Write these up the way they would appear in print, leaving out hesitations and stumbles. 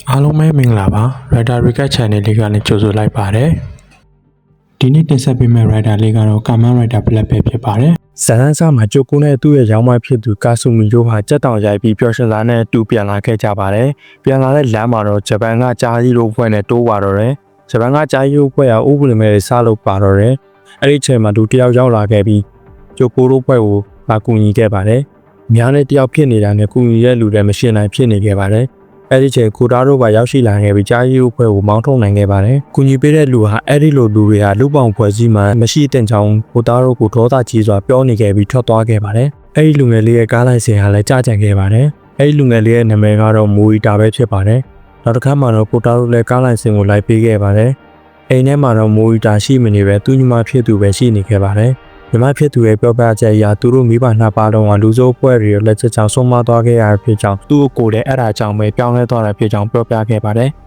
အားလုံးပဲမင်္ဂလာပါ Writer Recap Channel လေးကနေကြိုဆိုလိုက်ပါတယ်ဒီနေ့တင်ဆက်ပေးမယ့် Writer လေးကတော့ Kamen Rider Black ပဲဖြစ်ပါတယ်ဇာတ်လမ်းစာမှာဂျိုကူနဲ့သူ့ရဲ့ရောင်းမဖြစ်သူကာဆူမီတို့ဟာကြက်တောင်ရိုက်ပြီးပျော်ရွှင်စွာနဲ့အတူပြန်လာခဲ့ကြပါတယ်ပြန်လာတဲ့လမ်းမှာတော့ဂျပန်ကဂျာကြီးတို့ဖွဲ့နဲ့တိုးပါတော့တယ်ဂျပန်ကဂျာကြီးတို့ဖွဲ့ကဥပဒေမဲ့စားလုပ်ပါတော့တယ်အဲ့ဒီချိန်မှာသူတယောက်ရောက်လာခဲ့ပြီးဂျိုကူတို့ဖွဲ့ကိုပါကူညီခဲ့ပါတယ်များနဲ့တယောက်ဖြစ်နေတာနဲ့ကူညီရဲ့လူတွေမရှင်းနိုင်ဖြစ်နေခဲ့ပါတယ်အဲ့ဒီချိန်ကိုတာတို့ပါရောက်ရှိလာခဲ့ပြီးကြားရီဦးဖွဲ့ကိုမောင်းထုတ်နိုင်ခဲ့ပါတယ်။ကူညီပေးတဲ့လူဟာအဲ့ဒီလိုလူတွေဟာလူပောင်ဖွဲ့စည်းမှမရှိတဲ့ကြောင်းကိုတာတို့ကိုဒေါသကြီးစွာပြောနေခဲ့ပြီးထွက်သွားခဲ့ပါတယ်။အဲ့ဒီလူငယ်လေးရဲ့ကားလိုင်စင်ဟာလည်းကြားကြံခဲ့ပါတယ်။အဲ့ဒီလူငယ်လေးရဲ့နာမည်ကတော့မိုရီတာပဲဖြစ်ပါတယ်။နောက်တစ်ခါမှတော့ကိုတာတို့လည်းကားလိုင်စင်ကိုလိုက်ပေးခဲ့ပါတယ်။အိမ်ထဲမှာတော့မိုရီတာရှိမနေပဲသူ့ညီမဖြစ်သူပဲရှိနေခဲ့ပါတယ်။မြမဖြစ်သူရဲ့ပြောပြချက်အရသူတို့မိဘနှစ်ပါးလုံးကလူစိုးပွဲတွေလက်ချက်ကြောင့်ဆုံးမသွားခဲ့ရဖြစ်ကြောင်းသူ့ကိုယ်လည်းအဲ့ဒါကြောင့်ပဲပြောင်းလဲသွားတာဖြစ်ကြောင်းပြောပြခဲ့ပါတယ်။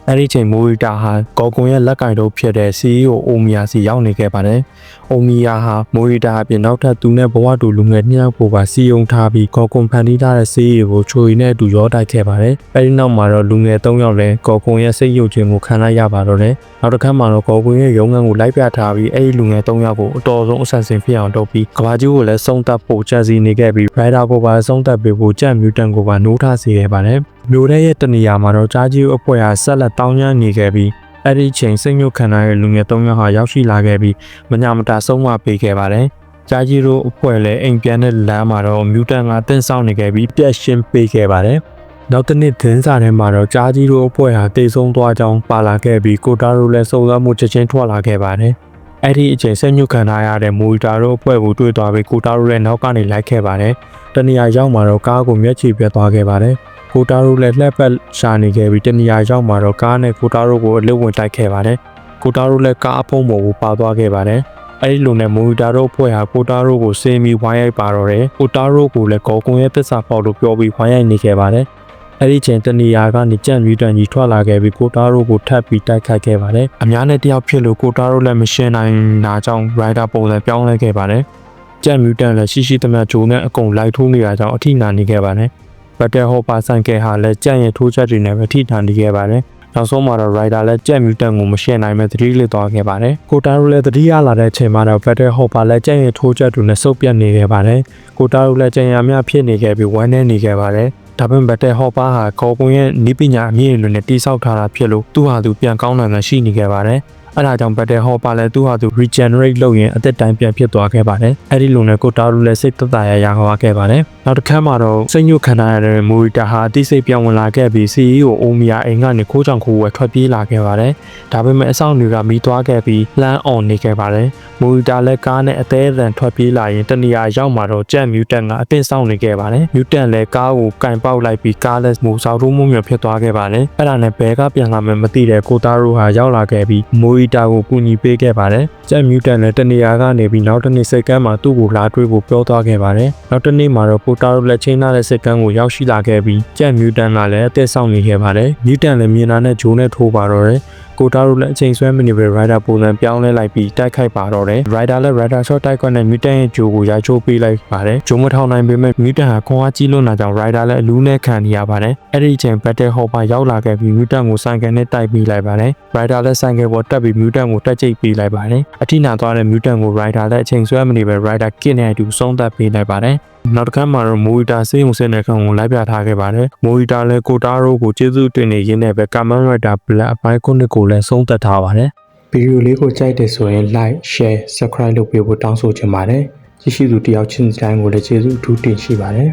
အဲ့ဒီချိန်မိုရီတာဟာကော်ကွန်ရဲ့လက်ကင်တို့ဖြစ်တဲ့ CEO အိုမီယာစီရောက်နေခဲ့ပါတယ်။အိုမီယာဟာမိုရီတာအပြင်နောက်ထပ်သူနဲ့ဘဝတူလူငယ်နှစ်ယောက်ကိုပါစီယုံထားပြီးကော်ကွန်ဖန်တီးထားတဲ့ CEO ကိုချိုရီနဲ့အတူရောတိုက်ခဲ့ပါတယ်။အဲ့ဒီနောက်မှာတော့လူငယ်၃ယောက်လည်းကော်ကွန်ရဲ့စိတ်ယုတ်ခြင်းကိုခံလိုက်ရပါတော့တယ်။နောက်တစ်ခါမှတော့ကော်ကွန်ရဲ့ရုံးခန်းကိုလိုက်ပြထားပြီးအဲ့ဒီလူငယ်၃ယောက်ကိုအတော်ဆုံးအဆန်ဆင်ဖြစ်အောင်လုပ်ပြီးကဘာကြီးကိုလည်းစုံတက်ဖို့ကြံစီနေခဲ့ပြီး Rider ကိုပါစုံတက်ပေးဖို့ကြက်မြူတန်ကိုပါနိုးထားစေခဲ့ပါတယ်။မျိုးတဲ့ရဲ့တနေရာမှာတော့ကြားကြီးအဖွဲ့ဟာဆက်လက်တောင်းကျမ်းနေခဲ့ပြီးအဲ့ဒီချိန်စိတ်ညှို့ခံရတဲ့လူငယ်၃ယောက်ဟာရောက်ရှိလာခဲ့ပြီးမညာမတာဆုံးမပေးခဲ့ပါတယ်။ကြားကြီးတို့အဖွဲ့လည်းအိမ်ပြန်တဲ့လမ်းမှာတော့မြူတန်ကတင်းဆောင်နေခဲ့ပြီးပြက်ရှင်းပေးခဲ့ပါတယ်။နောက်တစ်နေ့သင်းစာထဲမှာတော့ကြားကြီးတို့အဖွဲ့ဟာတိတ်ဆုံးသွားကြောင်းပါလာခဲ့ပြီးကိုတာတို့လည်းစုံစမ်းမှုချက်ချင်းထွက်လာခဲ့ပါတယ်။အဲ့ဒီအချိန်စိတ်ညှို့ခံရတဲ့မိုရီတာတို့အဖွဲ့ကိုတွေ့သွားပြီးကိုတာတို့လည်းနောက်ကနေလိုက်ခဲ့ပါတယ်။တနေရာရောက်မှာတော့ကားကိုမျက်ခြေပြတ်သွားခဲ့ပါတယ်။ကိုတာတို့လည်းလှက်ပတ်ရှာနေခဲ့ပြီးတနေရာရောက်မှာတော့ကားနဲ့ကိုတာတို့ကိုအလွတ်ဝင်တိုက်ခဲ့ပါတယ်။ကိုတာတို့လည်းကားအဖုံးပေါ်ကိုပါသွားခဲ့ပါတယ်။အဲဒီလိုနဲ့မိုရီတာတို့ဖွဲ့ဟာကိုတာတို့ကိုစင်မီဝိုင်းရိုက်ပါတော့တယ်။ကိုတာတို့ကိုလည်းကော်ကွန်ရဲ့သစ္စာပေါက်လို့ပြောပြီးဝိုင်းရိုက်နေခဲ့ပါတယ်။အဲ့ဒီချိန်တနေရာကနေကြံ့မြူတန်ကြီးထွက်လာခဲ့ပြီးကိုတာတို့ကိုထပ်ပြီးတိုက်ခိုက်ခဲ့ပါတယ်။အများနဲ့တယောက်ဖြစ်လို့ကိုတာတို့လည်းမရှင်းနိုင်တာကြောင့် Rider ပုံစံပြောင်းလဲခဲ့ပါတယ်။ကြံ့မြူတန်လည်းရှိသမျှဂျိုးနဲ့အကုန်လိုက်ထိုးနေတာကြောင့်အထိနာနေခဲ့ပါတယ်။ဘတ်တယ်ဟောပါဆိုင်ကယ်ဟာလည်းကြံ့ရဲ့ထိုးချက်တွေနဲ့ပဲထိထန်နေခဲ့ပါတယ်။နောက်ဆုံးမှာတော့ Rider လည်းကြက်မြူတန်ကိုမရှင်းနိုင်မဲ့သတိလစ်သွားခဲ့ပါတယ်။ကိုတာရိုလည်းသတိရလာတဲ့အချိန်မှာတော့ Battle Hopper လည်းကြက်ရဲ့ထိုးချက်တွေနဲ့စုပ်ပြတ်နေခဲ့ပါတယ်။ကိုတာရိုလည်းကြံရများဖြစ်နေခဲ့ပြီးဝမ်းနည်းနေခဲ့ပါတယ်။ဒါပေမဲ့ Battle Hopper ဟာကော်ကွန်ရဲ့နိပညာအမြင့်အလွန်နဲ့တိစောက်ထားတာဖြစ်လို့သူ့ဟာသူပြန်ကောင်းနိုင်တာရှိနေခဲ့ပါတယ်။အဲ့ဒါကြောင့် Battle Hopper လည်းသူ့ဟာသူ regenerate လုပ်ရင်အသက်တိုင်းပြန်ဖြစ်သွားခဲ့ပါတယ်။အဲ့ဒီလိုနဲ့ကိုတာရိုလည်းစိတ်သက်သာရသွားခဲ့ပါတယ်။နောက်တစ်ခါမှာတော့စိတ်ညှို့ခံရတဲ့မိုရီတာဟာအသိစိတ်ပြောင်းဝင်လာခဲ့ပြီး CEO အိုမီယာအိမ်ကနေခိုးကြောင်ခိုးဝဲထွက်ပြေးလာခဲ့ပါတယ်။ဒါပေမဲ့အဆောင်တွေကမီးသွားခဲ့ပြီးလှမ်းအောင်နေခဲ့ပါတယ်။မိုရီတာလည်းကားနဲ့အသေးအံထွက်ပြေးလာရင်တနေရာရောက်မှာတော့ကြက်မြူတန်ကအတင်းဆောင်နေခဲ့ပါတယ်။မြူတန်လည်းကားကိုကင်ပေါက်လိုက်ပြီးကားလည်းမိုးဆောက်ထိုးမှုမျိုးဖြစ်သွားခဲ့ပါတယ်။အဲ့ဒါနဲ့ဘဲကပြန်လာမှမသိတဲ့ကိုတာရိုဟာရောက်လာခဲ့ပြီးမိုရီတာကိုကူညီပေးခဲ့ပါတယ်။ကြက်မြူတန်လည်းတနေရာကနေပြီးနောက်တစ်နေ့စိတ်ကမ်းမှာသူ့ကိုလာတွေ့ဖို့ပြောသွားခဲ့ပါတယ်။နောက်တစ်နေ့မှာတော့ကိုတာရိုလည်းချင်းထားတဲ့စိတ်ကမ်းကိုရောက်ရှိလာခဲ့ပြီးကြက်မြူတန်ကလည်းအသက်ဆောင်နေခဲ့ပါတယ်။မြူတန်လည်းမြင်တာနဲ့ဂျိုးနဲ့ထိုးပါတော့တယ်။ကိုတာရိုလည်းအချိန်ဆွဲမနေပဲ Rider ပုံစံပြောင်းလဲလိုက်ပြီးတိုက်ခိုက်ပါတော့တယ်။ Rider လည်း Rider shot တိုက်ခွက်နဲ့မြူတန်ရဲ့ဂျိုးကိုရိုက်ချိုးပေးလိုက်ပါတယ်။ဂျိုးမထောင်နိုင်ပေမဲ့မြူတန်ဟာခွန်အားကြီးလွန်းတာကြောင့် Rider လည်းအလူးနဲ့ခံနေရပါတယ်။အဲ့ဒီအချိန် Battle Hopper ရောက်လာခဲ့ပြီးမြူတန်ကိုဆိုင်ကယ်နဲ့တိုက်ပေးလိုက်ပါတယ်။ Rider လည်းဆိုင်ကယ်ပေါ်တက်ပြီးမြူတန်ကိုတက်ချိတ်ပေးလိုက်ပါတယ်။အထိနာသွားတဲ့မြူတန်ကို Rider လည်းအချိန်ဆွဲမနေပဲ Rider Kit နဲ့အတူဆုံးသက်ပေးလိုက်ပါတယ်။နောက်တစ်ခါမှာတော့မိုရီတာစေးုံစင်းတဲ့ခံကိုလိုက်ပြထားခဲ့ပါတယ်။မိုရီတာလည်းကိုတာရိုကိုကျေးဇူးတင်နေရင်းနဲ့ပဲ Kamen Rider Black အပိုင်း9ကိုလည်းဆုံးသက်ထားပါတယ်။ဗီဒီယိုလေးကိုကြိုက်တယ်ဆိုရင် Like, Share, Subscribe လုပ်ပေးဖို့တောင်းဆိုချင်ပါတယ်။ကြည့်ရှုသူတယောက်ချင်းတိုင်းကိုလည်းကျေးဇူးအထူးတင်ရှိပါတယ်။